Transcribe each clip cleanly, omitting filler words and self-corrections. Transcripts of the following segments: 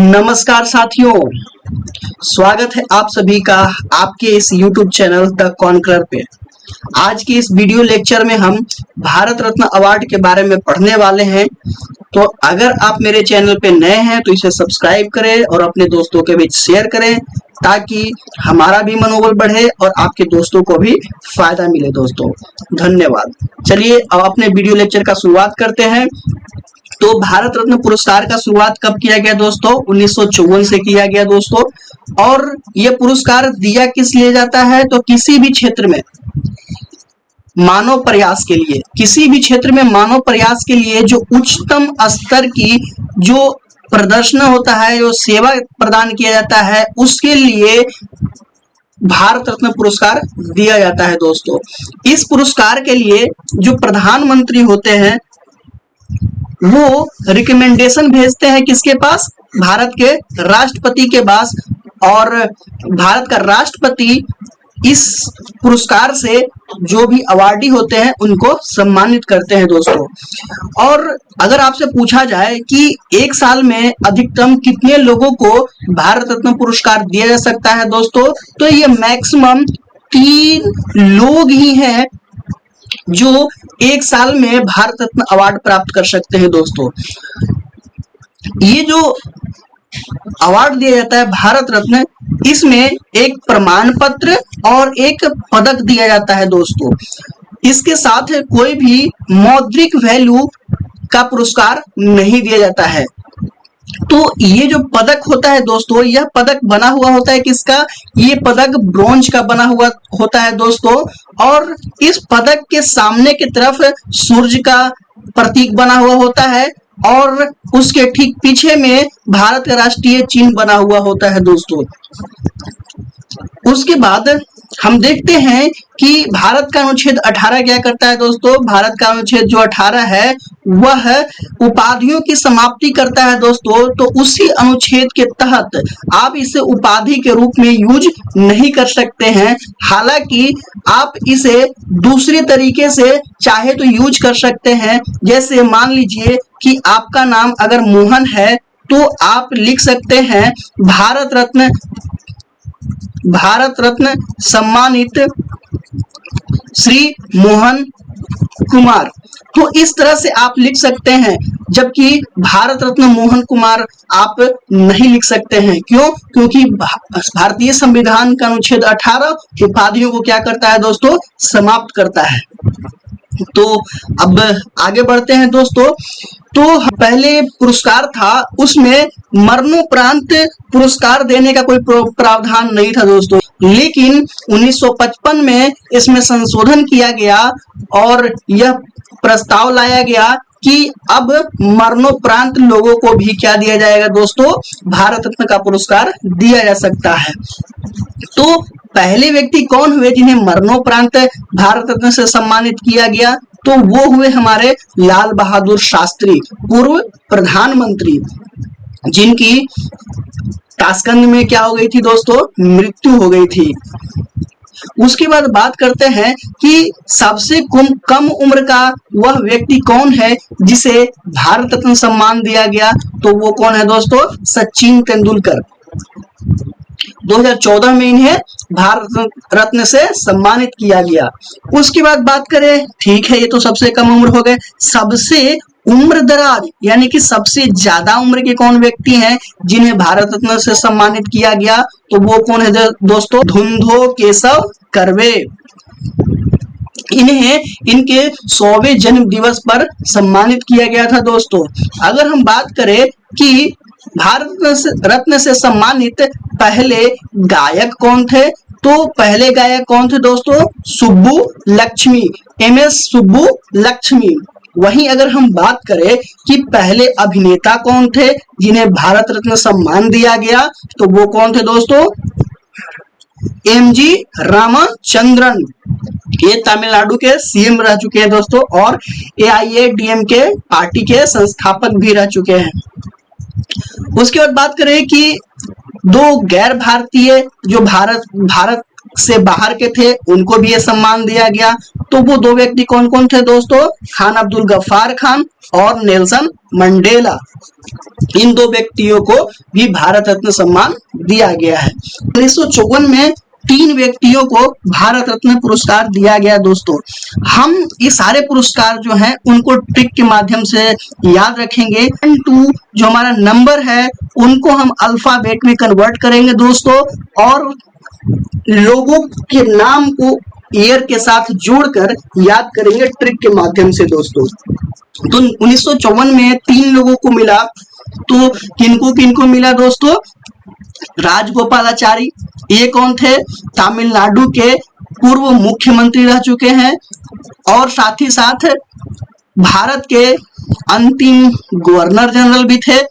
नमस्कार साथियों, स्वागत है आप सभी का आपके इस YouTube चैनल द कॉन्करर पे। आज की इस वीडियो लेक्चर में हम भारत रत्न अवार्ड के बारे में पढ़ने वाले हैं। तो अगर आप मेरे चैनल पे नए हैं तो इसे सब्सक्राइब करें और अपने दोस्तों के बीच शेयर करें ताकि हमारा भी मनोबल बढ़े और आपके दोस्तों को भी फायदा मिले। दोस्तों धन्यवाद। चलिए अब अपने वीडियो लेक्चर का शुरुआत करते हैं। तो भारत रत्न पुरस्कार का शुरुआत कब किया गया दोस्तों? 1954 से किया गया दोस्तों। और ये पुरस्कार दिया किस लिए जाता है? तो किसी भी क्षेत्र में मानव प्रयास के लिए, किसी भी क्षेत्र में मानव प्रयास के लिए जो उच्चतम स्तर की जो प्रदर्शन होता है, जो सेवा प्रदान किया जाता है, उसके लिए भारत रत्न पुरस्कार दिया जाता है दोस्तों। इस पुरस्कार के लिए जो प्रधानमंत्री होते हैं वो रिकमेंडेशन भेजते हैं किसके पास? भारत के राष्ट्रपति के पास। और भारत का राष्ट्रपति इस पुरस्कार से जो भी अवार्डी होते हैं उनको सम्मानित करते हैं दोस्तों। और अगर आपसे पूछा जाए कि एक साल में अधिकतम कितने लोगों को भारत रत्न पुरस्कार दिया जा सकता है दोस्तों, तो ये मैक्सिमम 3 लोग ही हैं जो एक साल में भारत रत्न अवार्ड प्राप्त कर सकते हैं दोस्तों। ये जो अवार्ड दिया जाता है भारत रत्न, इसमें एक प्रमाण पत्र और एक पदक दिया जाता है दोस्तों। इसके साथ कोई भी मौद्रिक वैल्यू का पुरस्कार नहीं दिया जाता है। तो ये जो पदक होता है दोस्तों, यह पदक बना हुआ होता है किसका? ये पदक ब्रॉन्ज का बना हुआ होता है दोस्तों। और इस पदक के सामने की तरफ सूर्य का प्रतीक बना हुआ होता है और उसके ठीक पीछे में भारत का राष्ट्रीय चिन्ह बना हुआ होता है दोस्तों। उसके बाद हम देखते हैं कि भारत का अनुच्छेद 18 क्या करता है दोस्तों? भारत का अनुच्छेद जो 18 है वह उपाधियों की समाप्ति करता है दोस्तों। तो उसी अनुच्छेद के तहत आप इसे उपाधि के रूप में यूज नहीं कर सकते हैं। हालांकि आप इसे दूसरे तरीके से चाहे तो यूज कर सकते हैं। जैसे मान लीजिए कि आपका नाम अगर मोहन है तो आप लिख सकते हैं भारत रत्न सम्मानित श्री मोहन कुमार। तो इस तरह से आप लिख सकते हैं, जबकि भारत रत्न मोहन कुमार आप नहीं लिख सकते हैं। क्यों? क्योंकि भारतीय संविधान का अनुच्छेद 18 उपाधियों को क्या करता है दोस्तों? समाप्त करता है। तो अब आगे बढ़ते हैं दोस्तों। तो पहले पुरस्कार था, उसमें मरणोपरांत पुरस्कार देने का कोई प्रावधान नहीं था दोस्तों। लेकिन 1955 में इसमें संशोधन किया गया और यह प्रस्ताव लाया गया कि अब मरणोपरांत लोगों को भी क्या दिया जाएगा दोस्तों? भारत रत्न का पुरस्कार दिया जा सकता है। तो पहले व्यक्ति कौन हुए जिन्हें मरणोपरांत भारत रत्न से सम्मानित किया गया? तो वो हुए हमारे लाल बहादुर शास्त्री, पूर्व प्रधानमंत्री, जिनकी ताशकंद में क्या हो गई थी दोस्तों? मृत्यु हो गई थी। उसके बाद बात करते हैं कि सबसे कम उम्र का वह व्यक्ति कौन है जिसे भारत रत्न सम्मान दिया गया? तो वो कौन है दोस्तों? सचिन तेंदुलकर। 2014 में इन्हें भारत रत्न से सम्मानित किया गया। उसके बाद बात करें, ठीक है ये तो सबसे कम उम्र हो गए। सबसे उम्र दराज यानी कि सबसे ज्यादा उम्र के कौन व्यक्ति हैं जिन्हें भारत रत्न से सम्मानित किया गया? तो वो कौन है दोस्तों? धुंधो केशव कर्वे। इन्हें इनके 100वें जन्म दिवस पर सम्मानित किया गया था दोस्तों। अगर हम बात करें कि भारत रत्न से सम्मानित पहले गायक कौन थे, तो पहले गायक कौन थे दोस्तों? सुब्बू लक्ष्मी, MS सुब्बू लक्ष्मी। वहीं अगर हम बात करें कि पहले अभिनेता कौन थे जिन्हें भारत रत्न सम्मान दिया गया, तो वो कौन थे दोस्तों? MG रामचंद्रन। ये तमिलनाडु के CM रह चुके हैं दोस्तों और AIADMK पार्टी के संस्थापक भी रह चुके हैं। उसके बाद बात करें कि 2 गैर भारतीय जो भारत से बाहर के थे उनको भी ये सम्मान दिया गया। तो वो 2 व्यक्ति कौन कौन थे दोस्तों? खान अब्दुल गफ्फार खान और नेल्सन मंडेला, इन दो व्यक्तियों को भी भारत रत्न सम्मान दिया गया है। 1954 में 3 व्यक्तियों को भारत रत्न पुरस्कार दिया गया दोस्तों। हम ये सारे पुरस्कार जो हैं उनको ट्रिक के माध्यम से याद रखेंगे। 1 2 जो हमारा नंबर है उनको हम अल्फाबेट में कन्वर्ट करेंगे दोस्तों, और लोगों के नाम को ईयर के साथ जोड़कर याद करेंगे ट्रिक के माध्यम से दोस्तों। तो 1954 में 3 लोगों को मिला, तो किनको किनको मिला दोस्तों? राजगोपालाचारी, ये कौन थे? तमिलनाडु के पूर्व मुख्यमंत्री रह चुके हैं और साथ ही साथ भारत के अंतिम गवर्नर जनरल भी थे।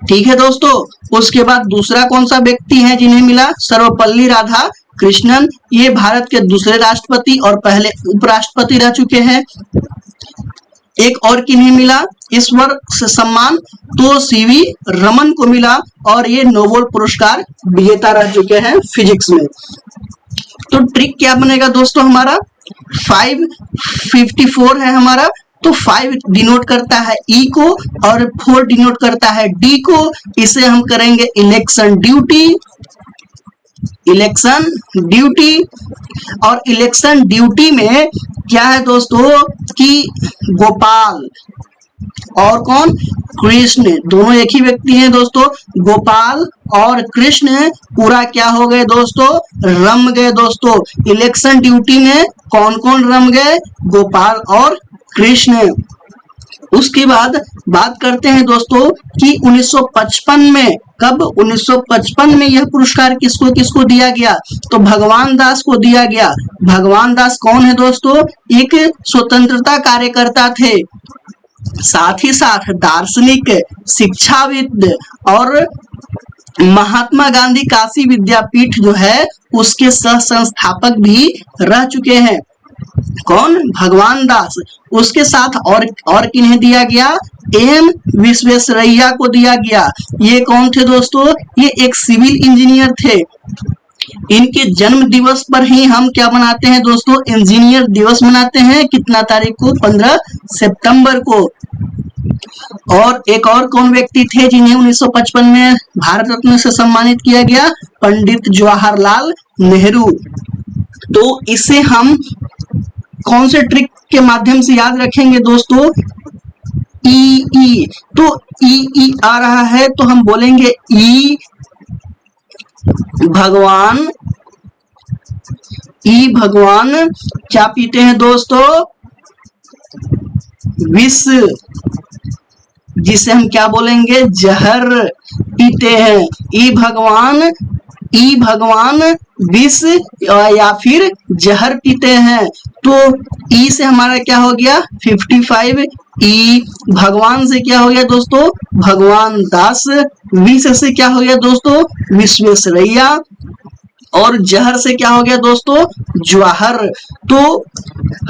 ठीक है दोस्तों। उसके बाद दूसरा कौन सा व्यक्ति है जिन्हें मिला? सर्वपल्ली राधाकृष्णन, ये भारत के दूसरे राष्ट्रपति और पहले उपराष्ट्रपति रह चुके हैं। एक और किन्हें मिला इस वर्ष सम्मान? तो सीवी रमन को मिला और ये नोबेल पुरस्कार विजेता रह चुके हैं फिजिक्स में। तो ट्रिक क्या बनेगा दोस्तों? हमारा 554 है हमारा, तो 5 डिनोट करता है ई को और 4 डिनोट करता है डी को। इसे हम करेंगे इलेक्शन ड्यूटी, इलेक्शन ड्यूटी। और इलेक्शन ड्यूटी में क्या है दोस्तों कि गोपाल और कौन? कृष्ण, दोनों एक ही व्यक्ति हैं दोस्तों। गोपाल और कृष्ण पूरा क्या हो गए दोस्तों? रम गए दोस्तों। इलेक्शन ड्यूटी में कौन कौन रम गए? गोपाल और कृष्ण। उसके बाद बात करते हैं दोस्तों कि 1955 में, कब? 1955 में यह पुरस्कार किसको किसको दिया गया? तो भगवान दास को दिया गया। भगवान दास कौन है दोस्तों? एक स्वतंत्रता कार्यकर्ता थे, साथ ही साथ दार्शनिक, शिक्षाविद और महात्मा गांधी काशी विद्यापीठ जो है उसके सह संस्थापक भी रह चुके हैं। कौन? भगवान दास। उसके साथ और किन्हें दिया गया? एम विश्वेश्वरैया को दिया गया। ये कौन थे दोस्तों? ये एक सिविल इंजीनियर थे। इनके जन्म दिवस पर ही हम क्या मनाते हैं दोस्तों? इंजीनियर दिवस मनाते हैं। कितना तारीख को? 15 सितंबर को। और एक और कौन व्यक्ति थे जिन्हें 1955 में भारत रत्न से सम्मानित किया गया? पंडित जवाहरलाल नेहरू। तो इसे हम कौन से ट्रिक के माध्यम से याद रखेंगे दोस्तों? ई। तो ई आ रहा है तो हम बोलेंगे ई भगवान। ई भगवान क्या पीते हैं दोस्तों? विष, जिसे हम क्या बोलेंगे? जहर पीते हैं। ई भगवान विष या फिर जहर पीते हैं। तो ई से हमारा क्या हो गया? 55। ई भगवान से क्या हो गया दोस्तों? भगवान दास। विष से क्या हो गया दोस्तों? विश्वेश्वरैया। और जहर से क्या हो गया दोस्तों? जवाहर। तो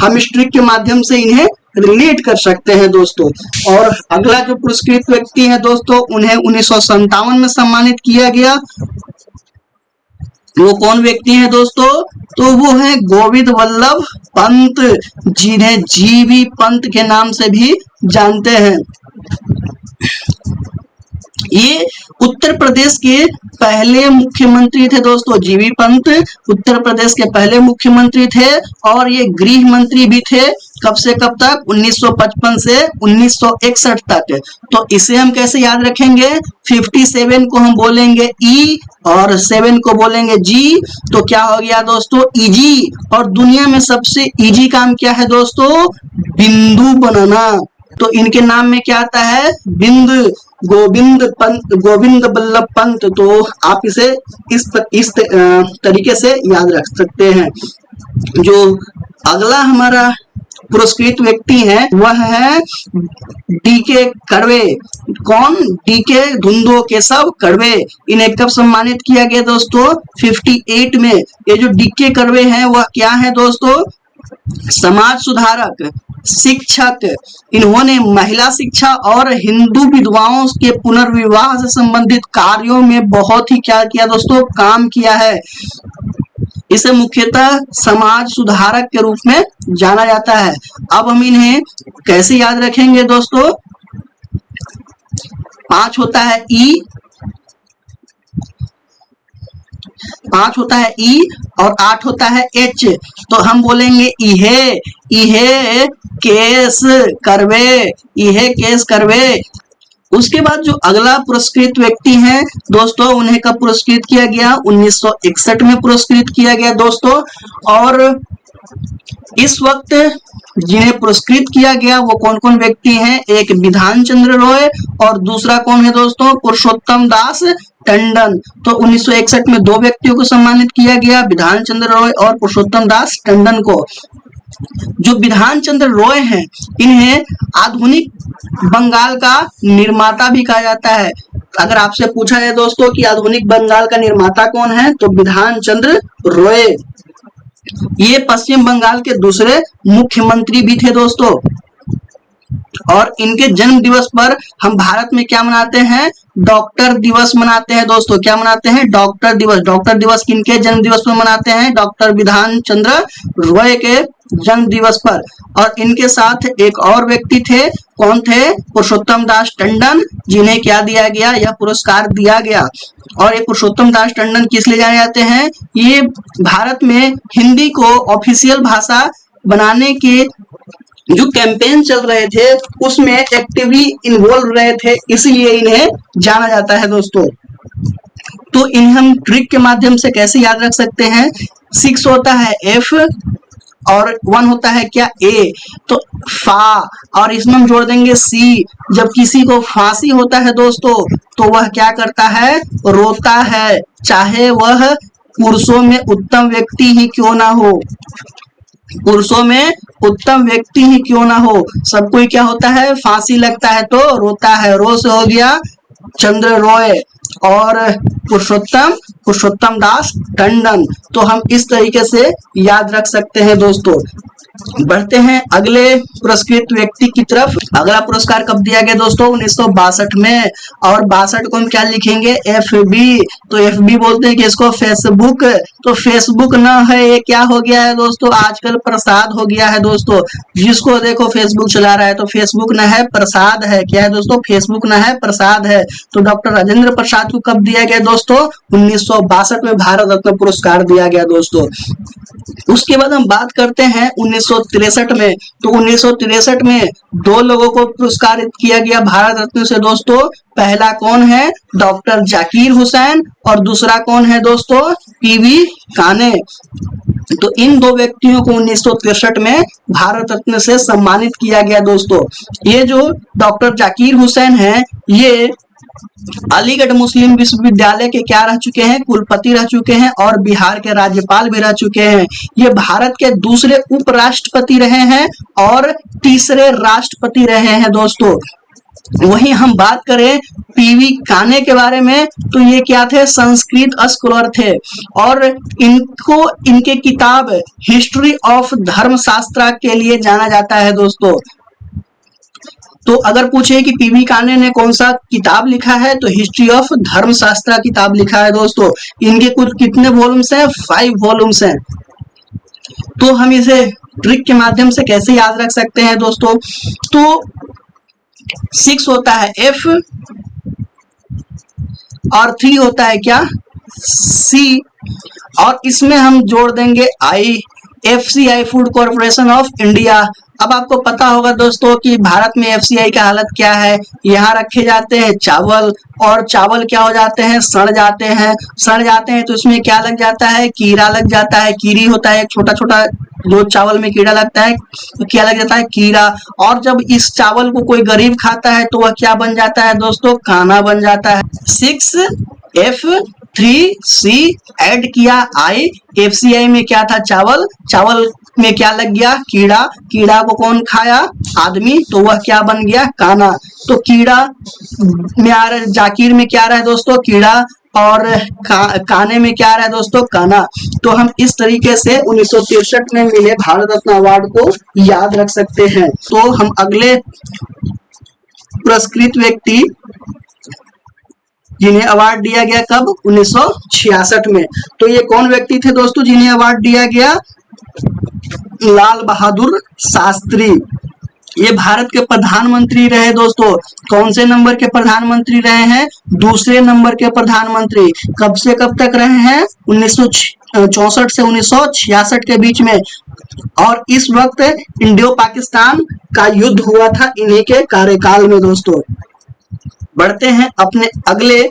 हम इस ट्रिक के माध्यम से इन्हें रिलेट कर सकते हैं दोस्तों। और अगला जो पुरस्कृत व्यक्ति है दोस्तों, उन्हें 1957 में सम्मानित किया गया। वो कौन व्यक्ति है दोस्तों? तो वो है गोविंद वल्लभ पंत, जिन्हें जीवी पंत के नाम से भी जानते हैं। ये उत्तर प्रदेश के पहले मुख्यमंत्री थे दोस्तों। जीवी पंत उत्तर प्रदेश के पहले मुख्यमंत्री थे और ये गृह मंत्री भी थे। कब से कब तक? 1955 से 1961 तक। तो इसे हम कैसे याद रखेंगे? 57 को हम बोलेंगे ई और 7 को बोलेंगे जी। तो क्या हो गया दोस्तों? इजी। और दुनिया में सबसे इजी काम क्या है दोस्तों? बिंदु बनाना। तो इनके नाम में क्या आता है? बिंदु। गोविंद वल्लभ पंत। तो आप इसे इस तरीके से याद रख सकते हैं। जो अगला हमारा पुरस्कृत व्यक्ति है वह है डीके कर्वे। कौन? डीके धुंधो केशव कर्वे। इन्हें कब सम्मानित किया गया दोस्तों? 58 में। ये जो डीके कर्वे हैं वह क्या है दोस्तों? समाज सुधारक, शिक्षक। इन्होंने महिला शिक्षा और हिंदू विधवाओं के पुनर्विवाह से संबंधित कार्यों में बहुत ही क्या किया दोस्तों? काम किया है। इसे मुख्यतः समाज सुधारक के रूप में जाना जाता है। अब हम इन्हें कैसे याद रखेंगे दोस्तों? 5 होता है ई, 5 होता है ई और 8 होता है एच। तो हम बोलेंगे इहे, इहे केस करवे, इहे केस करवे। उसके बाद जो अगला पुरस्कृत व्यक्ति हैं दोस्तों, उन्हें कब पुरस्कृत किया गया? 1961 में पुरस्कृत किया गया दोस्तों। और इस वक्त जिन्हें पुरस्कृत किया गया वो कौन कौन व्यक्ति हैं? एक विधान चंद्र रॉय और दूसरा कौन है दोस्तों? पुरुषोत्तम दास टंडन। तो 1961 में 2 व्यक्तियों को सम्मानित किया गया, विधान चंद्र रॉय और पुरुषोत्तम दास टंडन को। जो विधान चंद्र रॉय हैं, इन्हें आधुनिक बंगाल का निर्माता भी कहा जाता है। अगर आपसे पूछा जाए दोस्तों कि आधुनिक बंगाल का निर्माता कौन है, तो विधान चंद्र रॉय। ये पश्चिम बंगाल के दूसरे मुख्यमंत्री भी थे दोस्तों। और इनके जन्म दिवस पर हम भारत में क्या मनाते हैं? डॉक्टर दिवस मनाते हैं दोस्तों। क्या मनाते हैं? डॉक्टर दिवस। डॉक्टर दिवस किनके जन्म दिवस पर मनाते हैं? डॉक्टर विधान चंद्र रॉय के जन्म दिवस पर। और इनके साथ एक और व्यक्ति थे, कौन थे? पुरुषोत्तम दास टंडन, जिन्हें क्या दिया गया? यह पुरस्कार दिया गया। और ये पुरुषोत्तम दास टंडन किस लिए जाने जाते हैं? ये भारत में हिंदी को ऑफिशियल भाषा बनाने के जो कैंपेन चल रहे थे उसमें एक्टिवली इन्वॉल्व रहे थे, इसलिए इन्हें जाना जाता है दोस्तों। तो इन्हें हम ट्रिक के माध्यम से कैसे याद रख सकते हैं? 6 होता है एफ और 1 होता है क्या? ए। तो फा, और इसमें हम जोड़ देंगे सी। जब किसी को फांसी होता है दोस्तों तो वह क्या करता है? रोता है, चाहे वह पुरुषों में उत्तम व्यक्ति ही क्यों ना हो, पुरुषों में उत्तम व्यक्ति ही क्यों ना हो, सबको क्या होता है? फांसी लगता है तो रोता है। रो से हो गया चंद्र रॉय और पुरुषोत्तम दास टंडन। तो हम इस तरीके से याद रख सकते हैं दोस्तों। बढ़ते हैं अगले पुरस्कृत व्यक्ति की तरफ। अगला पुरस्कार कब दिया गया दोस्तों? 1962 में। और 62 को हम क्या लिखेंगे? FB। तो FB बोलते हैं कि इसको फेसबुक। तो फेसबुक न है, ये क्या हो गया है दोस्तों? आजकल प्रसाद हो गया है दोस्तों। जिसको देखो फेसबुक चला रहा है, तो फेसबुक न है, प्रसाद है। क्या है दोस्तों? फेसबुक न है, प्रसाद है। तो डॉक्टर राजेंद्र प्रसाद को कब दिया गया दोस्तों? 1962 में भारत रत्न पुरस्कार दिया गया दोस्तों। उसके बाद हम बात करते हैं 1963 में। तो 1963 में 2 लोगों को पुरस्कारित किया गया भारत रत्न से दोस्तों। पहला कौन है? डॉक्टर जाकिर हुसैन और दूसरा कौन है दोस्तों? PV काने। तो इन 2 व्यक्तियों को 1963 में भारत रत्न से सम्मानित किया गया दोस्तों। ये जो डॉक्टर जाकिर हुसैन है, ये अलीगढ़ मुस्लिम विश्वविद्यालय के क्या रह चुके हैं? कुलपति रह चुके हैं और बिहार के राज्यपाल भी रह चुके हैं। ये भारत के दूसरे उपराष्ट्रपति रहे हैं और तीसरे राष्ट्रपति रहे हैं दोस्तों। वहीं हम बात करें PV काने के बारे में, तो ये क्या थे? संस्कृत स्कॉलर थे और इनको इनके किताब हिस्ट्री ऑफ धर्मशास्त्र के लिए जाना जाता है दोस्तों। तो अगर पूछे कि PV काने ने कौन सा किताब लिखा है, तो हिस्ट्री ऑफ धर्मशास्त्र किताब लिखा है दोस्तों। इनके कुल कितने वॉल्यूम्स हैं? 5 वॉल्यूम्स हैं। तो हम इसे ट्रिक के माध्यम से कैसे याद रख सकते हैं दोस्तों? तो 6 होता है F और 3 होता है क्या? C, और इसमें हम जोड़ देंगे I। FCI food corporation of India. अब आपको पता होगा दोस्तों कि भारत में FCI का हालत क्या है। यहाँ रखे जाते हैं चावल, और चावल क्या हो जाते हैं? सड़ जाते हैं। सड़ जाते हैं तो इसमें क्या लग जाता है? कीड़ा लग जाता है। कीड़ी होता है, छोटा छोटा जो चावल में कीड़ा लगता है, तो क्या लग जाता है? कीड़ा। और जब इस चावल को कोई गरीब खाता है तो वह क्या बन जाता है दोस्तों? खाना बन जाता है। 6F 3C ऐड किया I। FCI में क्या था? चावल। चावल में क्या लग गया? कीड़ा। कीड़ा को कौन खाया? आदमी। तो वह क्या बन गया? खाना। तो कीड़ा में आ रहा है, जाकिर में क्या रहा है दोस्तों? कीड़ा, और काने में क्या रहा है दोस्तों? काना। तो हम इस तरीके से 1963 में मिले भारत रत्न अवार्ड को याद रख सकते हैं। तो हम अगले पुरस्कृत व्यक्ति जिन्हें अवार्ड दिया गया कब? 1966 में। तो ये कौन व्यक्ति थे दोस्तों जिन्हें अवार्ड दिया गया? लाल बहादुर शास्त्री। ये भारत के प्रधानमंत्री रहे दोस्तों। कौन से नंबर के प्रधानमंत्री रहे हैं? दूसरे नंबर के प्रधानमंत्री। कब से कब तक रहे हैं? 1964 से 1966 के बीच में। और इस वक्त इंडियो पाकिस्तान का युद्ध हुआ था इन्हीं के कार्यकाल में दोस्तों। बढ़ते हैं अपने अगले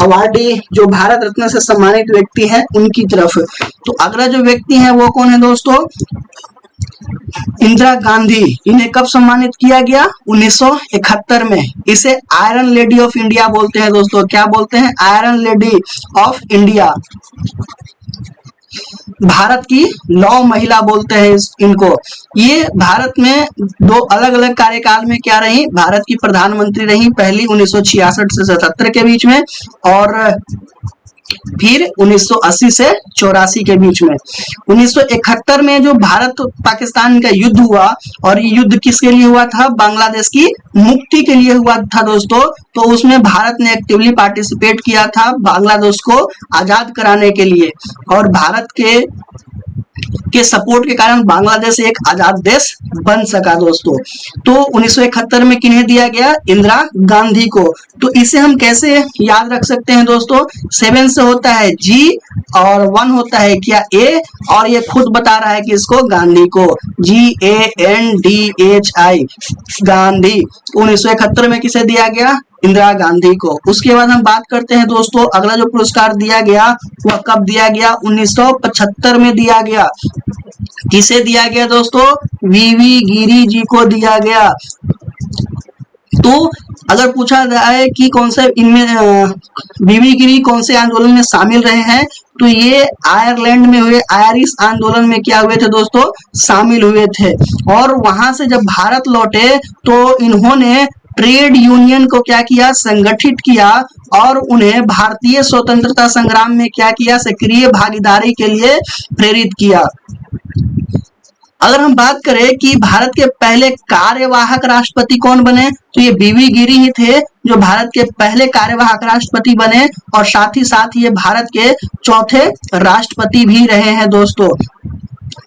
अवार्डी जो भारत रत्न से सम्मानित व्यक्ति है उनकी तरफ। तो अगला जो व्यक्ति है वो कौन है दोस्तों? इंदिरा गांधी। इन्हें कब सम्मानित किया गया? 1971 में। इसे आयरन लेडी ऑफ इंडिया बोलते हैं दोस्तों। क्या बोलते हैं? Iron lady of India. Bharat की लौह महिला बोलते हैं इनको। ये भारत में दो अलग अलग कार्यकाल में क्या रही? भारत की प्रधानमंत्री रही। पहली 1966 से 77 के बीच में और फिर 1980 से 84 के बीच में। 1971 में जो भारत पाकिस्तान का युद्ध हुआ, और ये युद्ध किसके लिए हुआ था? बांग्लादेश की मुक्ति के लिए हुआ था दोस्तों। तो उसमें भारत ने एक्टिवली पार्टिसिपेट किया था बांग्लादेश को आजाद कराने के लिए, और भारत के सपोर्ट के कारण बांग्लादेश एक आजाद देश बन सका दोस्तों। तो 1971 में किन्हें दिया गया? इंदिरा गांधी को। तो इसे हम कैसे याद रख सकते हैं दोस्तों? 7 से होता है जी और 1 होता है क्या? ए, और ये खुद बता रहा है कि इसको गांधी को, GANDHI गांधी। 1971 में किसे दिया गया? इंदिरा गांधी को। उसके बाद हम बात करते हैं दोस्तों अगला जो पुरस्कार दिया गया वह कब दिया गया? 1975 में दिया गया। किसे दिया गया दोस्तों? वीवी गिरी जी को दिया गया। तो अगर पूछा जाए कि कौन से इनमें वीवी गिरी कौन से आंदोलन में शामिल रहे हैं, तो ये आयरलैंड में हुए आयरिश आंदोलन में क्या हुए थे दोस्तों? शामिल हुए थे। और वहां से जब भारत लौटे तो इन्होंने ट्रेड यूनियन को क्या किया? संगठित किया और उन्हें भारतीय स्वतंत्रता संग्राम में क्या किया? सक्रिय भागीदारी के लिए प्रेरित किया। अगर हम बात करें कि भारत के पहले कार्यवाहक राष्ट्रपति कौन बने, तो ये वीवी गिरी ही थे जो भारत के पहले कार्यवाहक राष्ट्रपति बने, और साथ ही साथ ये भारत के चौथे राष्ट्रपति भी रहे हैं दोस्तों।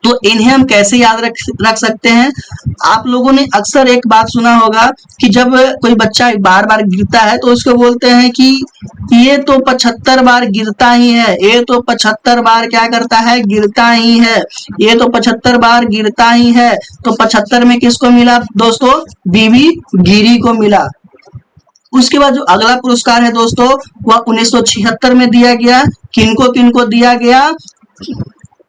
तो इन्हें हम कैसे याद रख सकते हैं? आप लोगों ने अक्सर एक बात सुना होगा कि जब कोई बच्चा बार बार गिरता है तो उसको बोलते हैं कि ये तो 75 बार गिरता ही है, ये तो 75 बार क्या करता है? गिरता ही है, ये तो 75 बार गिरता ही है। तो 75 में किसको मिला दोस्तों? वीवी गिरी को मिला। उसके बाद जो अगला पुरस्कार है दोस्तों वह 1976 में दिया गया। किनको दिया गया?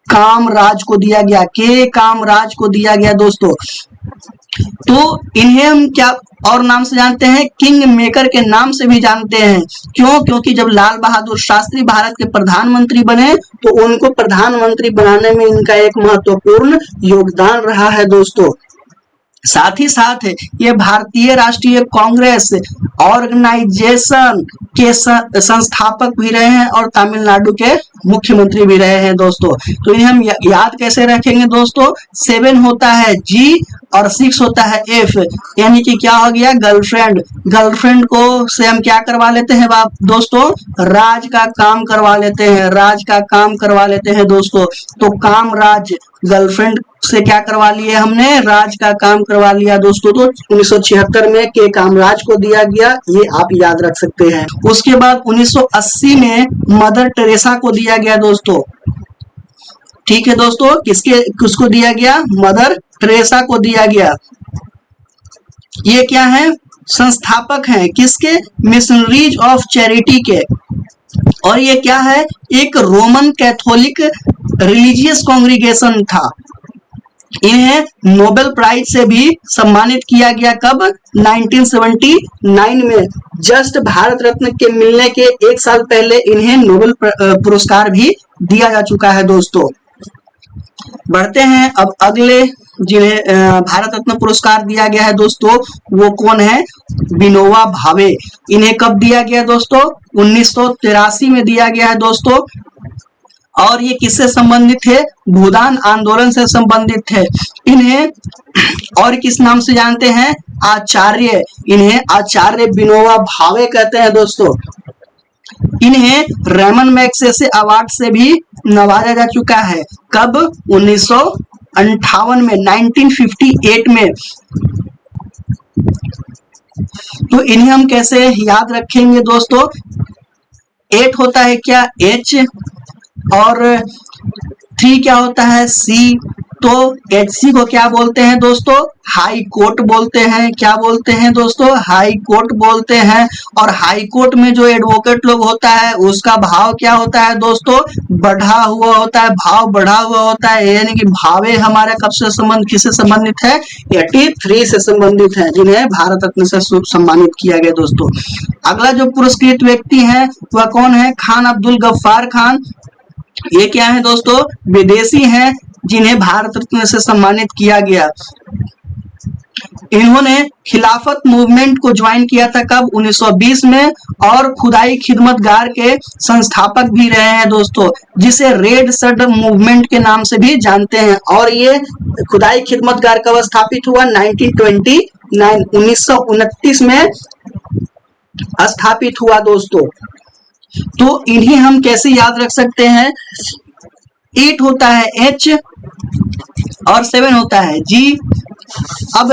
कामराज को दिया गया। के कामराज को दिया गया दोस्तों। तो इन्हें हम क्या और नाम से जानते हैं? किंग मेकर के नाम से भी जानते हैं। क्यों? क्योंकि जब लाल बहादुर शास्त्री भारत के प्रधानमंत्री बने तो उनको प्रधानमंत्री बनाने में इनका एक महत्वपूर्ण योगदान रहा है दोस्तों। साथ ही साथ ये भारतीय राष्ट्रीय कांग्रेस ऑर्गेनाइजेशन के संस्थापक भी रहे हैं और तमिलनाडु के मुख्यमंत्री भी रहे हैं दोस्तों। तो इन्हें हम याद कैसे रखेंगे दोस्तों? 7 होता है जी और 6 होता है एफ, यानी कि क्या हो गया? गर्लफ्रेंड। गर्लफ्रेंड को से हम क्या करवा लेते हैं दोस्तों? राज का काम करवा लेते हैं, राज का काम करवा लेते हैं दोस्तों। तो कामराज, गर्लफ्रेंड से क्या करवा लिए हमने? राज का काम करवा लिया दोस्तों। तो 1976 में के कामराज को दिया गया, ये आप याद रख सकते हैं। उसके बाद 1980 में मदर टेरेसा को दिया गया दोस्तों। ठीक है दोस्तों, किसको दिया गया? मदर टेरेसा को दिया गया। ये क्या है? संस्थापक हैं किसके? मिशनरीज ऑफ चैरिटी के। और ये क्या है? एक रोमन कैथोलिक रिलीजियस कांग्रीगेशन था। इन्हें नोबेल प्राइज से भी सम्मानित किया गया। कब? 1979 में। जस्ट भारत रत्न के मिलने के 1 साल पहले इन्हें नोबेल पुरस्कार भी दिया जा चुका है दोस्तों। बढ़ते हैं अब अगले जिन्हें भारत रत्न पुरस्कार दिया गया है दोस्तों, वो कौन है? विनोबा भावे। इन्हें कब दिया गया दोस्तों? 1983 में दिया गया है दोस्तों। और ये किससे संबंधित थे? भूदान आंदोलन से संबंधित थे। इन्हें और किस नाम से जानते हैं? आचार्य। इन्हें आचार्य विनोबा भावे कहते हैं दोस्तों। इन्हें रेमन मैग्सेसे अवार्ड से भी नवाजा जा चुका है। कब? 1958 में, 1958 में। तो इन्हें हम कैसे याद रखेंगे दोस्तों? 8 होता है क्या? H, और 3 क्या होता है? C। तो HC को क्या बोलते हैं दोस्तों? हाई कोर्ट बोलते हैं। क्या बोलते हैं दोस्तों? हाई कोर्ट बोलते हैं। और हाई कोर्ट में जो एडवोकेट लोग होता है उसका भाव क्या होता है दोस्तों? बढ़ा हुआ होता है, भाव बढ़ा हुआ होता है। यानी कि भावे हमारे कब से संबंध, किससे संबंधित है? 83 से संबंधित है, जिन्हें भारत रत्न से सम्मानित किया गया दोस्तों। अगला जो पुरस्कृत व्यक्ति है वह कौन है? खान अब्दुल गफ्फार खान। ये क्या है दोस्तों? विदेशी हैं, जिन्हें भारत रत्न से सम्मानित किया गया। इन्होंने खिलाफत मूवमेंट को ज्वाइन किया था कब? 1920 में। और खुदाई खिदमतगार के संस्थापक भी रहे हैं दोस्तों, जिसे रेड शर्ट मूवमेंट के नाम से भी जानते हैं। और ये खुदाई खिदमतगार कब स्थापित हुआ? 1929 में स्थापित हुआ दोस्तों। तो इन्हें हम कैसे याद रख सकते हैं? 8 होता है H और 7 होता है G। अब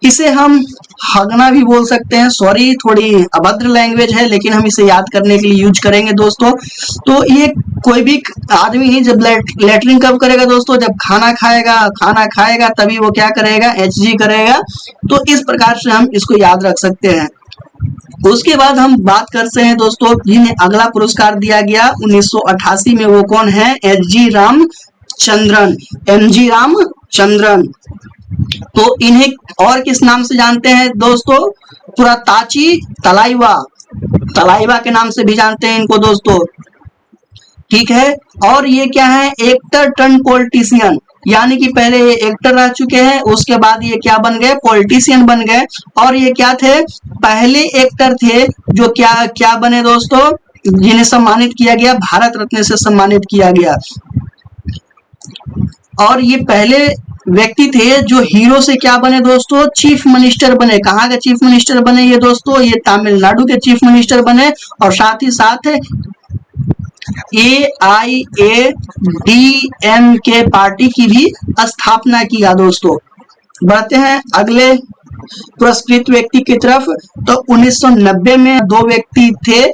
इसे हम हगना भी बोल सकते हैं, सॉरी थोड़ी अभद्र लैंग्वेज है, लेकिन हम इसे याद करने के लिए यूज करेंगे दोस्तों। तो ये कोई भी आदमी ही जब लेटरिन कब करेगा दोस्तों? जब खाना खाएगा तभी वो क्या करेगा? HG करेगा। तो इस प्रकार से हम इसको याद रख सकते हैं। उसके बाद हम बात करते हैं दोस्तों, जिन्हें अगला पुरस्कार दिया गया 1988 में, वो कौन है? MG रामचंद्रन। तो इन्हें और किस नाम से जानते हैं दोस्तों? पुराताची तलाइवा के नाम से भी जानते हैं इनको दोस्तों, ठीक है। और ये क्या है? एक्टर टर्न पॉलिटिशियन, यानी कि पहले ये एक्टर रह चुके हैं, उसके बाद ये क्या बन गए? पॉलिटिशियन बन गए। और ये क्या थे? पहले एक्टर थे जो क्या बने दोस्तों? जिन्हें सम्मानित किया गया, भारत रत्न से सम्मानित किया गया। और ये पहले व्यक्ति थे जो हीरो से क्या बने दोस्तों? चीफ मिनिस्टर बने। कहाँ के चीफ मिनिस्टर बने ये दोस्तों? ये तमिलनाडु के चीफ मिनिस्टर बने। और साथ ही साथ AIADMK पार्टी की भी स्थापना किया दोस्तों। बढ़ते हैं अगले पुरस्कृत व्यक्ति की तरफ। तो 1990 में 2 व्यक्ति थे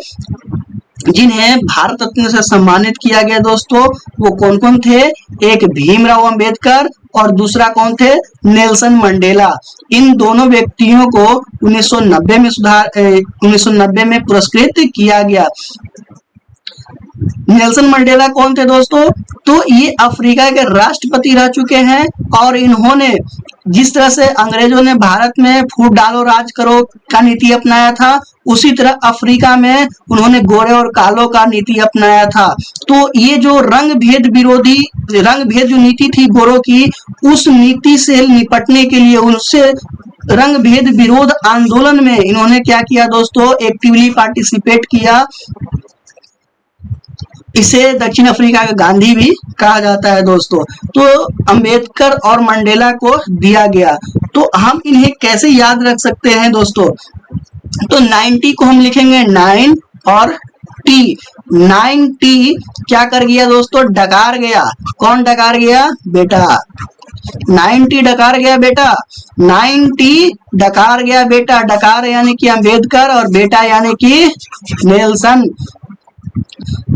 जिन्हें भारत रत्न से सम्मानित किया गया दोस्तों। वो कौन कौन थे? एक भीमराव अंबेडकर और दूसरा कौन थे? Nelson Mandela. इन दोनों व्यक्तियों को 1990 में पुरस्कृत किया गया। नेल्सन मंडेला कौन थे दोस्तों? तो ये अफ्रीका के राष्ट्रपति रह चुके हैं। और इन्होंने जिस तरह से अंग्रेजों ने भारत में फूट डालो राज करो का नीति अपनाया था, उसी तरह अफ्रीका में उन्होंने गोरे और कालों का नीति अपनाया था। तो ये जो रंग भेद जो नीति थी गोरों की, उस नीति से निपटने के लिए, उससे रंग भेद विरोध आंदोलन में इन्होंने क्या किया दोस्तों? एक्टिवली पार्टिसिपेट किया। इसे दक्षिण अफ्रीका का गांधी भी कहा जाता है दोस्तों। तो अंबेडकर और मंडेला को दिया गया। तो हम इन्हें कैसे याद रख सकते हैं दोस्तों? तो 90 को हम लिखेंगे 9 और T। 9T क्या कर गया दोस्तों? डकार गया। कौन डकार गया? बेटा 9T डकार गया बेटा। 9T डकार गया बेटा। डकार यानी कि अंबेडकर और बेटा यानी कि नेल्सन।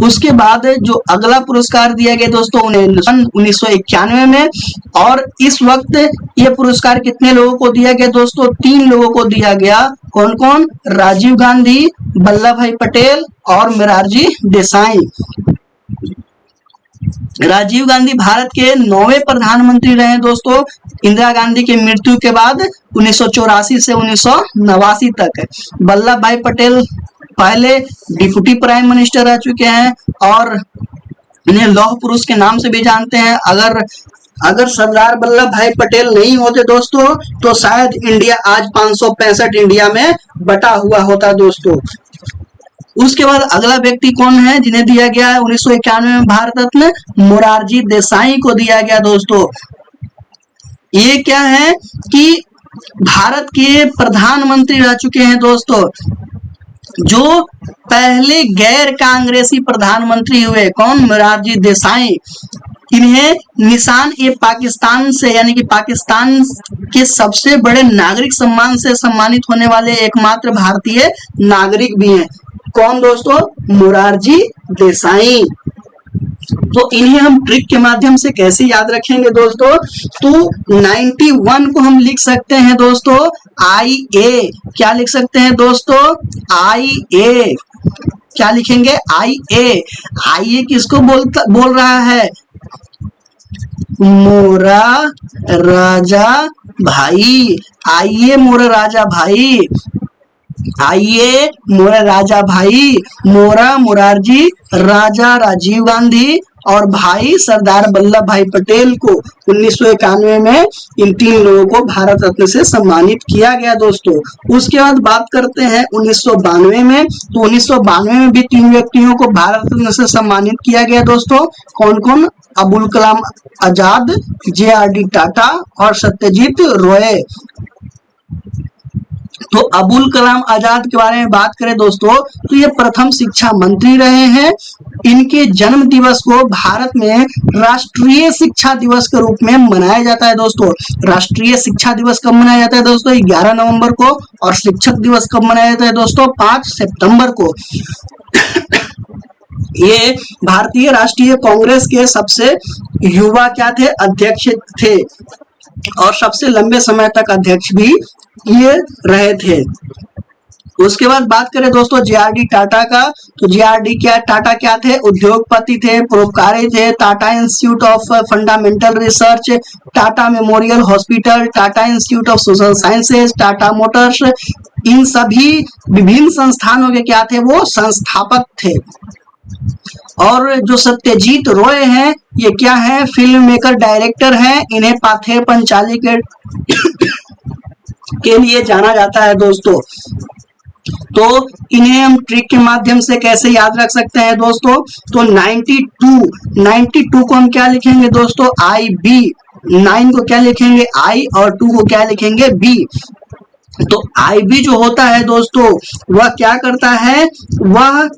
उसके बाद जो अगला पुरस्कार दिया गया दोस्तों 1991 में। और इस वक्त ये पुरस्कार कितने लोगों को दिया गया दोस्तों? 3 लोगों को दिया गया। कौन कौन? राजीव गांधी, वल्लभ भाई पटेल और मोरारजी देसाई। राजीव गांधी भारत के 9वें प्रधानमंत्री रहे दोस्तों, इंदिरा गांधी की मृत्यु के बाद 1984 से 1989 तक। वल्लभ भाई पटेल पहले डिप्टी प्राइम मिनिस्टर रह चुके हैं और इन्हें लौह पुरुष के नाम से भी जानते हैं। अगर सरदार वल्लभ भाई पटेल नहीं होते दोस्तों, तो शायद इंडिया आज 565 इंडिया में बटा हुआ होता दोस्तों। उसके बाद अगला व्यक्ति कौन है जिन्हें दिया गया है 1991 में भारत रत्न? मोरारजी देसाई को दिया गया दोस्तों। ये क्या है कि भारत के प्रधानमंत्री रह चुके हैं दोस्तों। जो पहले गैर कांग्रेसी प्रधानमंत्री हुए, कौन? मोरारजी देसाई। इन्हें निशान ए पाकिस्तान से, यानी कि पाकिस्तान के सबसे बड़े नागरिक सम्मान से सम्मानित होने वाले एकमात्र भारतीय नागरिक भी हैं। कौन दोस्तों? मोरारजी देसाई। तो इन्हें हम ट्रिक के माध्यम से कैसे याद रखेंगे दोस्तों? तो 91 को हम लिख सकते हैं दोस्तों IA। क्या लिख सकते हैं दोस्तों? IA। क्या लिखेंगे? IA। IA किसको बोल रहा है? मोरा राजा भाई। आइए मोरा राजा भाई, आइए मोरा राजा भाई। मोरा मोरारजी, राजा राजीव गांधी और भाई सरदार वल्लभ भाई पटेल को 1991 में इन तीन लोगों को भारत रत्न से सम्मानित किया गया दोस्तों। उसके बाद बात करते हैं 1992 में। तो 1992 में भी तीन व्यक्तियों को भारत रत्न से सम्मानित किया गया दोस्तों। कौन कौन? अबुल कलाम आजाद, JRD टाटा और सत्यजीत रॉय। तो अबुल कलाम आजाद के बारे में बात करें दोस्तों, तो ये प्रथम शिक्षा मंत्री रहे हैं। इनके जन्म दिवस को भारत में राष्ट्रीय शिक्षा दिवस के रूप में मनाया जाता है दोस्तों। राष्ट्रीय शिक्षा दिवस कब मनाया जाता है दोस्तों? 11 नवंबर को। और शिक्षक दिवस कब मनाया जाता है दोस्तों? 5 सितंबर को। ये भारतीय राष्ट्रीय कांग्रेस के सबसे युवा क्या थे? अध्यक्ष थे और सबसे लंबे समय तक अध्यक्ष भी ये रहे थे। उसके बाद बात करें दोस्तों JRD टाटा का, तो JRD टाटा क्या थे? उद्योगपति थे, परोपकारी थे। Tata institute of fundamental research, Tata memorial hospital, Tata institute of social sciences, Tata motors, इन सभी विभिन्न संस्थानों के क्या थे? वो संस्थापक थे। और जो सत्यजीत रॉय हैं, ये क्या है? फिल्म मेकर, डायरेक्टर हैं। इन्हें पाथेर पंचाली के लिए जाना जाता है दोस्तों। तो इन्हें हम ट्रिक के माध्यम से कैसे याद रख सकते हैं दोस्तों? तो 92 को हम क्या लिखेंगे दोस्तों? IB। 9 को क्या लिखेंगे? I और 2 को क्या लिखेंगे? B। तो IB जो होता है दोस्तों, वह क्या करता है? वह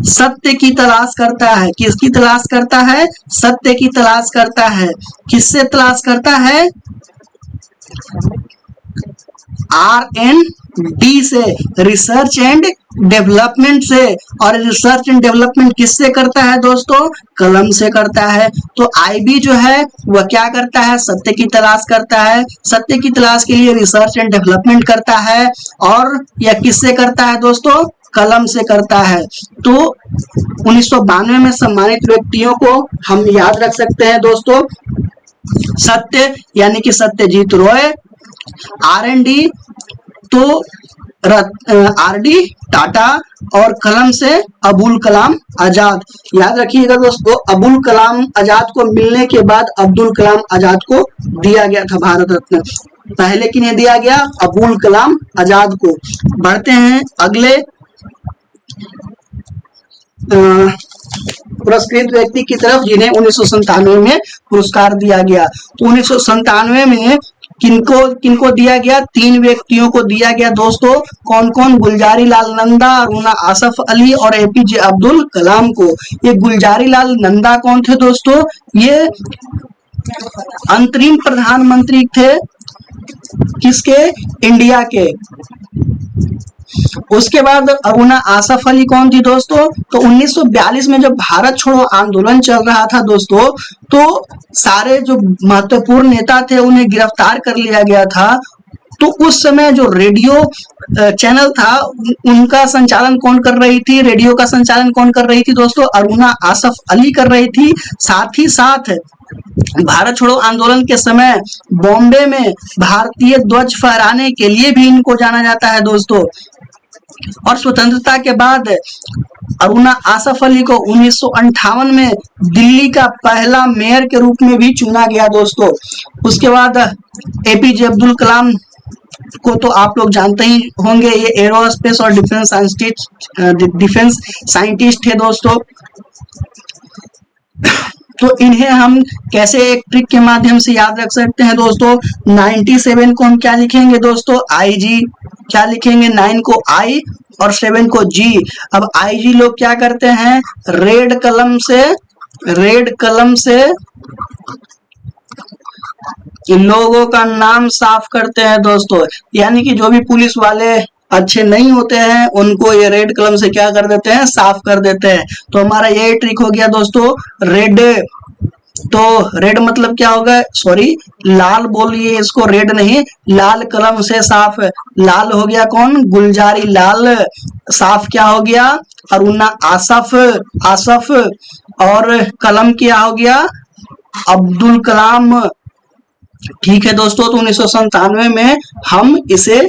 सत्य की तलाश करता है। किसकी तलाश करता है? सत्य की तलाश करता है। किससे तलाश करता है? R&D से, रिसर्च एंड डेवलपमेंट से। और रिसर्च एंड डेवलपमेंट किससे करता है दोस्तों? कलम से करता है। तो IB जो है वह क्या करता है? सत्य की तलाश करता है। सत्य की तलाश के लिए रिसर्च एंड डेवलपमेंट करता है। और यह किससे करता है दोस्तों? कलम से करता है। तो 1992 में सम्मानित व्यक्तियों को हम याद रख सकते हैं दोस्तों। सत्य यानी कि सत्यजीत रॉय, R&D तो RD टाटा और कलम से अबुल कलाम आजाद। याद रखिएगा दोस्तों, अबुल कलाम आजाद को मिलने के बाद अब्दुल कलाम आजाद को दिया गया था भारत रत्न। पहले किन्हें दिया गया? अबुल कलाम आजाद को। बढ़ते हैं अगले पुरस्कृत व्यक्ति की तरफ, जिन्हें 1997 में पुरस्कार दिया गया। तो 1997 में किनको दिया गया? 3 व्यक्तियों को दिया गया दोस्तों। कौन कौन? गुलजारी लाल नंदा, अरुणा आसफ अली और APJ अब्दुल कलाम को। ये गुलजारी लाल नंदा कौन थे दोस्तों? ये अंतरिम प्रधानमंत्री थे। किसके? इंडिया के। उसके बाद अरुणा आसफ अली कौन थी दोस्तों? तो 1942 में जब भारत छोड़ो आंदोलन चल रहा था दोस्तों, तो सारे जो महत्वपूर्ण नेता थे उन्हें गिरफ्तार कर लिया गया था। तो उस समय जो रेडियो चैनल था उनका संचालन कौन कर रही थी? रेडियो का संचालन कौन कर रही थी दोस्तों? अरुणा आसफ अली कर रही थी। साथ ही साथ भारत छोड़ो आंदोलन के समय बॉम्बे में भारतीय ध्वज फहराने के लिए भी इनको जाना जाता है दोस्तों। और स्वतंत्रता के बाद अरुणा आसफ अली को 1958 में दिल्ली का पहला मेयर के रूप में भी चुना गया दोस्तों। उसके बाद APJ अब्दुल कलाम को तो आप लोग जानते ही होंगे, ये एरोस्पेस और डिफेंस साइंटिस्ट थे दोस्तों। तो इन्हें हम कैसे एक ट्रिक के माध्यम से याद रख सकते हैं दोस्तों? 97 को हम क्या लिखेंगे दोस्तों? IG। क्या लिखेंगे, 9 को आई और 7 को जी। अब आईजी लोग क्या करते हैं, रेड कलम से इन लोगों का नाम साफ करते हैं दोस्तों। यानी कि जो भी पुलिस वाले अच्छे नहीं होते हैं उनको ये रेड कलम से क्या कर देते हैं, साफ कर देते हैं। तो हमारा ये ट्रिक हो गया दोस्तों, रेड। तो रेड मतलब क्या होगा, सॉरी लाल बोलिए इसको, रेड नहीं, लाल कलम से साफ। लाल हो गया कौन, गुलजारी लाल। साफ क्या हो गया, अरुणा आसफ। और कलम क्या हो गया, अब्दुल कलाम। ठीक है दोस्तों, तो 1997 में हम इसे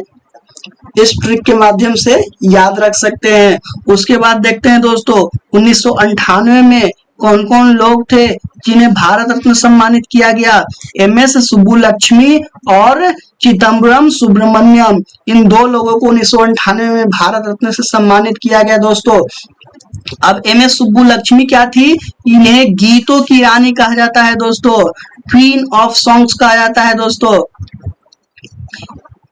इस ट्रिक के माध्यम से याद रख सकते हैं। उसके बाद देखते हैं दोस्तों 1998 में कौन कौन लोग थे जिन्हें भारत रत्न सम्मानित किया गया। MS सुब्बुलक्ष्मी और चिदम्बरम सुब्रमण्यम, इन दो लोगों को 1998 में भारत रत्न से सम्मानित किया गया दोस्तों। अब MS सुब्बुलक्ष्मी क्या थी, इन्हें गीतों की रानी कहा जाता है दोस्तों, क्वीन ऑफ सॉन्ग्स कहा जाता है दोस्तों।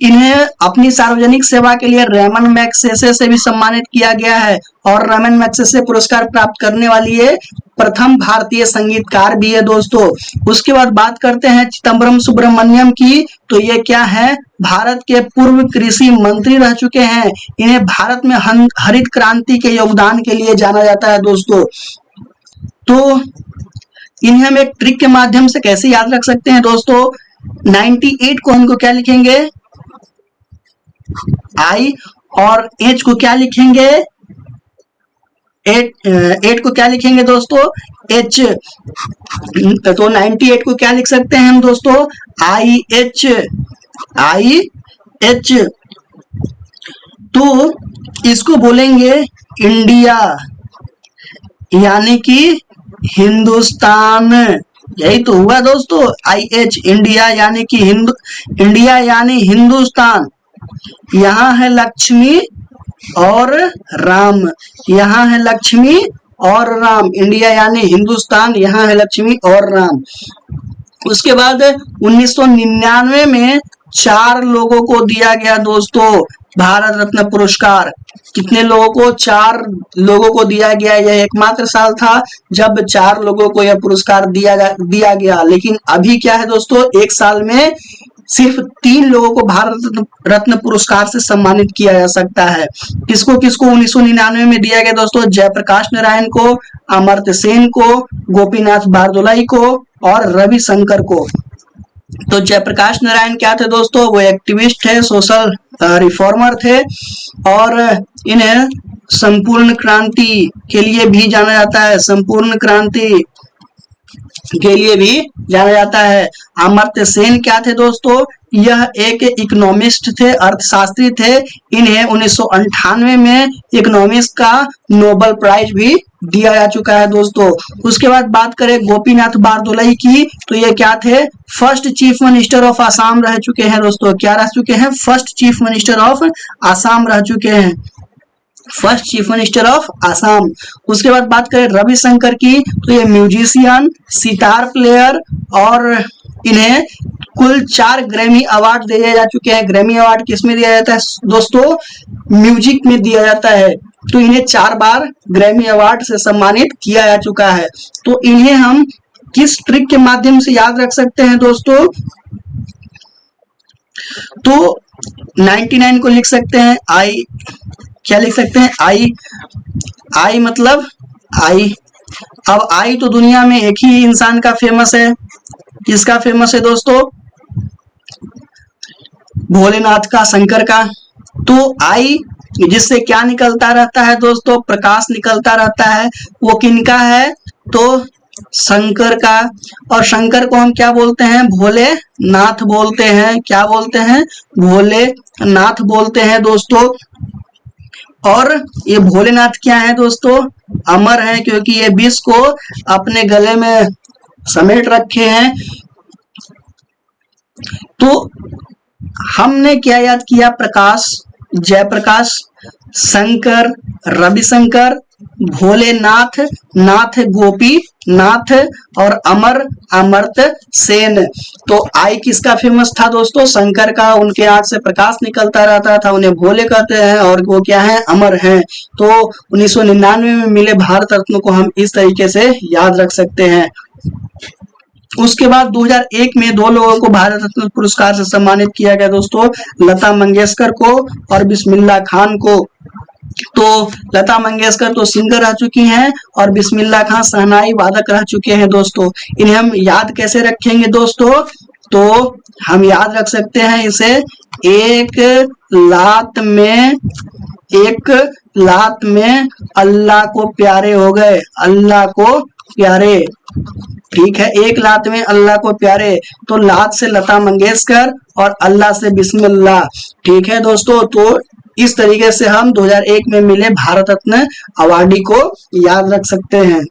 इन्हें अपनी सार्वजनिक सेवा के लिए रेमन मैग्सेसे से भी सम्मानित किया गया है और रेमन मैग्सेसे पुरस्कार प्राप्त करने वाली ये प्रथम भारतीय संगीतकार भी है दोस्तों। उसके बाद बात करते हैं चिदम्बरम सुब्रमण्यम की, तो ये क्या है, भारत के पूर्व कृषि मंत्री रह चुके हैं। इन्हें भारत में हरित क्रांति के योगदान के लिए जाना जाता है दोस्तों। तो इन्हें हम एक ट्रिक के माध्यम से कैसे याद रख सकते हैं दोस्तों, 98 को हमको क्या लिखेंगे, आई, और एच को क्या लिखेंगे, 8 को क्या लिखेंगे दोस्तों, एच। तो 98 को क्या लिख सकते हैं हम दोस्तों, IH। तो इसको बोलेंगे इंडिया, यानी कि हिंदुस्तान। यही तो हुआ दोस्तों, IH इंडिया यानी कि इंडिया यानी हिंदुस्तान। यहाँ है लक्ष्मी और राम, यहाँ है लक्ष्मी और राम, इंडिया यानी हिंदुस्तान, यहाँ है लक्ष्मी और राम। उसके बाद 1999 में 4 लोगों को दिया गया दोस्तों भारत रत्न पुरस्कार। कितने लोगों को, 4 लोगों को दिया गया। यह एकमात्र साल था जब 4 लोगों को यह पुरस्कार दिया गया। लेकिन अभी क्या है दोस्तों, एक साल में सिर्फ 3 लोगों को भारत रत्न पुरस्कार से सम्मानित किया जा सकता है। किसको किसको 1999 में दिया गया दोस्तों, जयप्रकाश नारायण को, अमर्त्य सेन को, गोपीनाथ बारदोलाई को और रविशंकर को। तो जयप्रकाश नारायण क्या थे दोस्तों, वो एक्टिविस्ट थे, सोशल रिफॉर्मर थे और इन्हें संपूर्ण क्रांति के लिए भी जाना जाता है, संपूर्ण क्रांति के लिए भी जाना जाता है। अमर्त्य सेन क्या थे दोस्तों, यह एक इकोनॉमिस्ट थे, अर्थशास्त्री थे। इन्हें 1998 में इकोनॉमिक्स का नोबेल प्राइज भी दिया जा चुका है दोस्तों। उसके बाद बात करें गोपीनाथ बारदोलाई की, तो ये क्या थे, first chief minister of Assam रह चुके हैं दोस्तों। क्या रह चुके हैं, first chief minister of Assam रह चुके हैं, first chief minister of Assam. उसके बाद बात करें रविशंकर की, तो ये म्यूजिशियन, सितार प्लेयर और इन्हें कुल 4 ग्रैमी अवार्ड दिए जा चुके हैं। ग्रैमी अवार्ड किसमें दिया जाता है दोस्तों, म्यूजिक में दिया जाता है। तो इन्हें 4 बार ग्रैमी अवार्ड से सम्मानित किया जा चुका है। तो इन्हें हम किस ट्रिक के माध्यम से याद रख सकते हैं दोस्तों, तो 99 को लिख सकते हैं आई, क्या लिख सकते हैं, आई मतलब आई। अब आई तो दुनिया में एक ही इंसान का फेमस है, किसका फेमस है दोस्तों, भोलेनाथ का, शंकर का। तो आई जिससे क्या निकलता रहता है दोस्तों, प्रकाश निकलता रहता है, वो किनका है, तो शंकर का। और शंकर को हम क्या बोलते हैं, भोलेनाथ बोलते हैं। क्या बोलते हैं, भोलेनाथ बोलते हैं दोस्तों। और ये भोलेनाथ क्या है दोस्तों, अमर है, क्योंकि ये विष को अपने गले में समेट रखे हैं। तो हमने क्या याद किया, प्रकाश, जयप्रकाश शंकर, रविशंकर, भोलेनाथ, नाथ गोपी नाथ और अमर, अमर्त्य सेन। तो आई किसका फेमस था दोस्तों? शंकर का। उनके आंख से प्रकाश निकलता रहता था, उन्हें भोले कहते हैं, और वो क्या है? अमर हैं। तो 1999 में मिले भारत रत्न को हम इस तरीके से याद रख सकते हैं। उसके बाद 2001 में दो लोगों को भारत रत्न पुरस्कार से सम्मानित किया गया दोस्तों, लता मंगेशकर को और बिस्मिल्लाह खान को। तो लता मंगेशकर तो सिंगर रह चुकी हैं और बिस्मिल्लाह खान शहनाई वादक रह चुके हैं दोस्तों। इन्हें हम याद कैसे रखेंगे दोस्तों? तो हम याद रख सकते हैं इसे एक लात में अल्लाह को प्यारे हो गए, अल्लाह को प्यारे। ठीक है, एक लात में अल्लाह को प्यारे। तो लात से लता मंगेशकर और अल्लाह से बिस्मिल्लाह। ठीक है दोस्तों, तो इस तरीके से हम 2001 में मिले भारत रत्न अवार्डी को याद रख सकते हैं।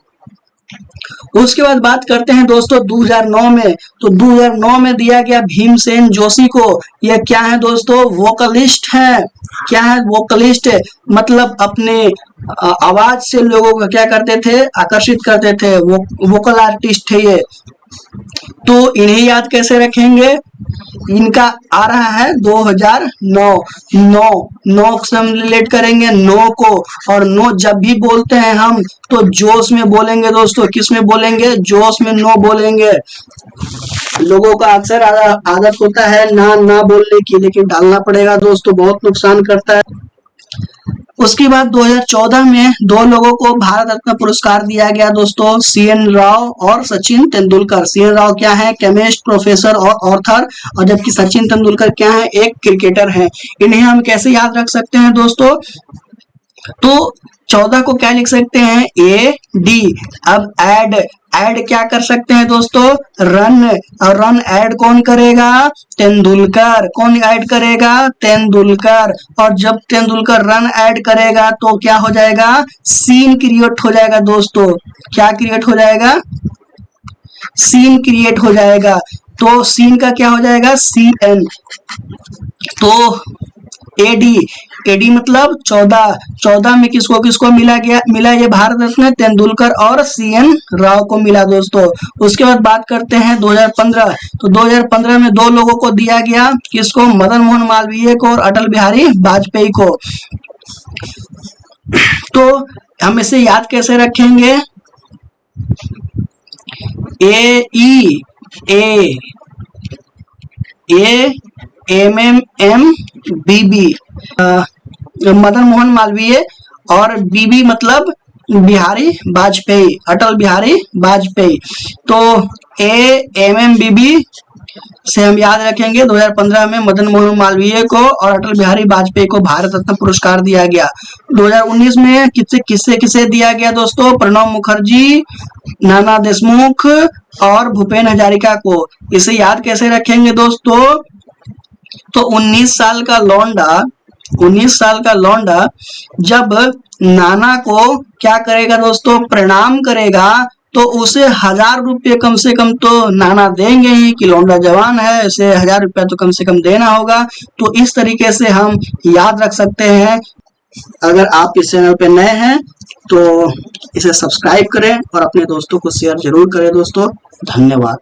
उसके बाद बात करते हैं दोस्तों 2009 में। तो 2009 में दिया गया भीमसेन जोशी को। यह क्या है दोस्तों? वोकलिस्ट है। क्या है? वोकलिस्ट। मतलब अपने आवाज से लोगों को क्या करते थे? आकर्षित करते थे। वोकल आर्टिस्ट है ये। तो इन्हें याद कैसे रखेंगे? इनका आ रहा है 2009। नौ से हम रिलेट करेंगे नो को, और नो जब भी बोलते हैं हम तो जोश में बोलेंगे दोस्तों। किस में बोलेंगे? जोश में नो बोलेंगे। लोगों का अक्सर आदत होता है ना बोलने की, लेकिन डालना पड़ेगा दोस्तों, बहुत नुकसान करता है। उसके बाद 2014 में दो लोगों को भारत रत्न पुरस्कार दिया गया दोस्तों, सीएन राव और सचिन तेंदुलकर। सीएन राव क्या है? केमिस्ट, प्रोफेसर और ऑथर, और जबकि सचिन तेंदुलकर क्या है? एक क्रिकेटर है। इन्हें हम कैसे याद रख सकते हैं दोस्तों? तो 14 को क्या लिख सकते हैं? A D. अब ऐड क्या कर सकते हैं दोस्तों? रन। और रन ऐड कौन करेगा? तेंदुलकर। कौन ऐड करेगा? तेंदुलकर। और जब तेंदुलकर रन ऐड करेगा तो क्या हो जाएगा? सीन क्रिएट हो जाएगा दोस्तों। क्या क्रिएट हो जाएगा? सीन क्रिएट हो जाएगा। तो सीन का क्या हो जाएगा? CN। तो एडी मतलब 14 में किसको मिला ये भारत रत्न? तेंदुलकर और CN राव को मिला दोस्तों। उसके बाद बात करते हैं 2015। तो 2015 में दो लोगों को दिया गया, किसको? मदन मोहन मालवीय को और अटल बिहारी वाजपेयी को। तो हम इसे याद कैसे रखेंगे? AMMBB, मदन मोहन मालवीय, और बीबी मतलब बिहारी वाजपेयी, अटल बिहारी वाजपेयी। तो AMMBB से हम याद रखेंगे 2015 में मदन मोहन मालवीय को और अटल बिहारी वाजपेयी को भारत रत्न पुरस्कार दिया गया। 2019 में किसे दिया गया दोस्तों? प्रणब मुखर्जी, नाना देशमुख और भूपेन हजारिका को। इसे याद कैसे रखेंगे दोस्तों? तो 19 साल का लौंडा जब नाना को क्या करेगा दोस्तों? प्रणाम करेगा, तो उसे 1000 रुपये कम से कम तो नाना देंगे ही, कि लौंडा जवान है, इसे 1000 रुपया तो कम से कम देना होगा। तो इस तरीके से हम याद रख सकते हैं। अगर आप इस चैनल पे नए हैं तो इसे सब्सक्राइब करें और अपने दोस्तों को शेयर जरूर करें दोस्तों। धन्यवाद।